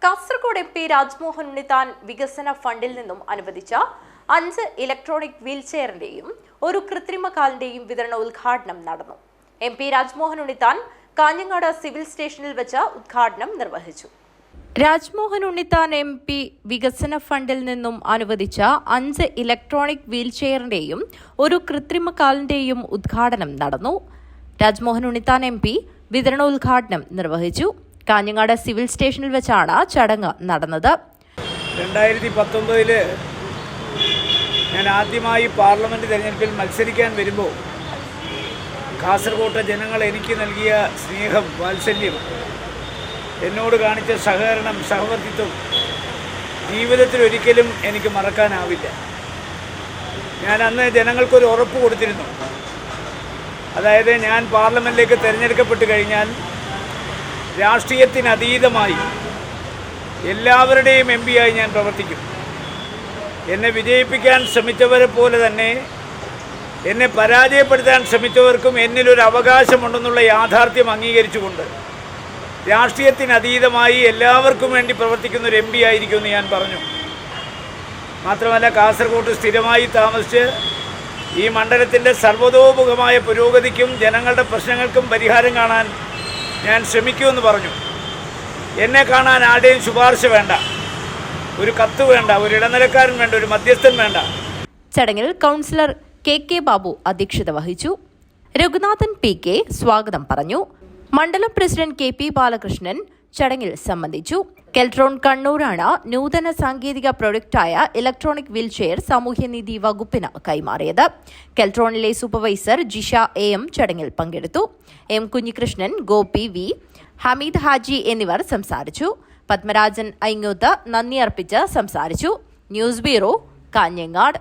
Kasaragod MP Rajmohan Unnithan വികസന ഫണ്ടിൽ നിന്നും അനുവദിച്ച 5 ഇലക്ട്രോണിക് വീൽചെയറിന്റെയും ഒരു കൃത്രിമ കാലിന്റെയും വിതരണ ഉദ്ഘാടനം നടന്നു. MP രാജ്മോഹൻ ഉണ്ണിത്താൻ കാഞ്ഞങ്ങാട് സിവിൽ സ്റ്റേഷനിൽ വെച്ച് ഉദ്ഘാടനം നിർവഹിച്ചു. രാജ്മോഹൻ ഉണ്ണിത്താൻ MP വികസന ഫണ്ടിൽ നിന്നും അനുവദിച്ച 5 ഇലക്ട്രോണിക് വീൽചെയറിന്റെയും ഒരു കൃത്രിമ കാലിന്റെയും ഉദ്ഘാടനം നടന്നു. രാജ്മോഹൻ ഉണ്ണിത്താൻ MP വിതരണോദ്ഘാടനം നിർവഹിച്ചു. കാഞ്ഞങ്ങാട് സിവിൽ സ്റ്റേഷനിൽ വെച്ചാണ് ചടങ്ങ് നടന്നത്. 2019 ഞാൻ ആദ്യമായി പാർലമെന്റ് തെരഞ്ഞെടുപ്പിൽ മത്സരിക്കാൻ വരുമ്പോൾ കാസർഗോട്ടെ ജനങ്ങൾ എനിക്ക് നൽകിയ സ്നേഹം, വാത്സല്യം, എന്നോട് കാണിച്ച സഹകരണം, സഹവർത്തിത്വം ജീവിതത്തിൽ ഒരിക്കലും എനിക്ക് മറക്കാനാവില്ല. ഞാൻ അന്ന് ജനങ്ങൾക്കൊരു ഉറപ്പ് കൊടുത്തിരുന്നു. അതായത് ഞാൻ പാർലമെന്റിലേക്ക് തിരഞ്ഞെടുക്കപ്പെട്ട് കഴിഞ്ഞാൽ രാഷ്ട്രീയത്തിനതീതമായി എല്ലാവരുടെയും MP ആയി ഞാൻ പ്രവർത്തിക്കും. എന്നെ വിജയിപ്പിക്കാൻ ശ്രമിച്ചവരെ പോലെ തന്നെ എന്നെ പരാജയപ്പെടുത്താൻ ശ്രമിച്ചവർക്കും എന്നിലൊരു അവകാശമുണ്ടെന്നുള്ള യാഥാർത്ഥ്യം അംഗീകരിച്ചുകൊണ്ട് രാഷ്ട്രീയത്തിനതീതമായി എല്ലാവർക്കും വേണ്ടി പ്രവർത്തിക്കുന്ന ഒരു MP ആയിരിക്കുമെന്ന് ഞാൻ പറഞ്ഞു. മാത്രമല്ല, കാസർഗോഡ് സ്ഥിരമായി താമസിച്ച് ഈ മണ്ഡലത്തിൻ്റെ സർവ്വതോമുഖമായ പുരോഗതിക്കും ജനങ്ങളുടെ പ്രശ്നങ്ങൾക്കും പരിഹാരം കാണാൻ ഞാൻ ശ്രമിക്കുമെന്ന് പറഞ്ഞു. എന്നെ കാണാൻ ആരുടെയും ശുപാർശ വേണ്ട, ഒരു കത്ത് വേണ്ട, ഒരു ഇടനിലക്കാരൻ വേണ്ട, ഒരു മധ്യസ്ഥൻ വേണ്ട. ചടങ്ങിൽ കൗൺസിലർ KK ബാബു അധ്യക്ഷത വഹിച്ചു. രഘുനാഥൻ PK സ്വാഗതം പറഞ്ഞു. മണ്ഡലം പ്രസിഡന്റ് KP ബാലകൃഷ്ണൻ ചടങ്ങിൽ സംബന്ധിച്ചു. കെൽട്രോൺ കണ്ണൂരാണ് നൂതന സാങ്കേതിക പ്രൊഡക്റ്റായ ഇലക്ട്രോണിക് വീൽചെയർ സാമൂഹ്യനീതി വകുപ്പിന് കൈമാറിയത്. കെൽട്രോണിലെ സൂപ്പർവൈസർ ജിഷ AM ചടങ്ങിൽ പങ്കെടുത്തു. M കുഞ്ഞികൃഷ്ണൻ, ഗോപി V, ഹമീദ് ഹാജി എന്നിവർ സംസാരിച്ചു. പത്മരാജൻ ഐങ്ങോത്ത് നന്ദി അർപ്പിച്ച് സംസാരിച്ചു. News bureau, Kanhangad.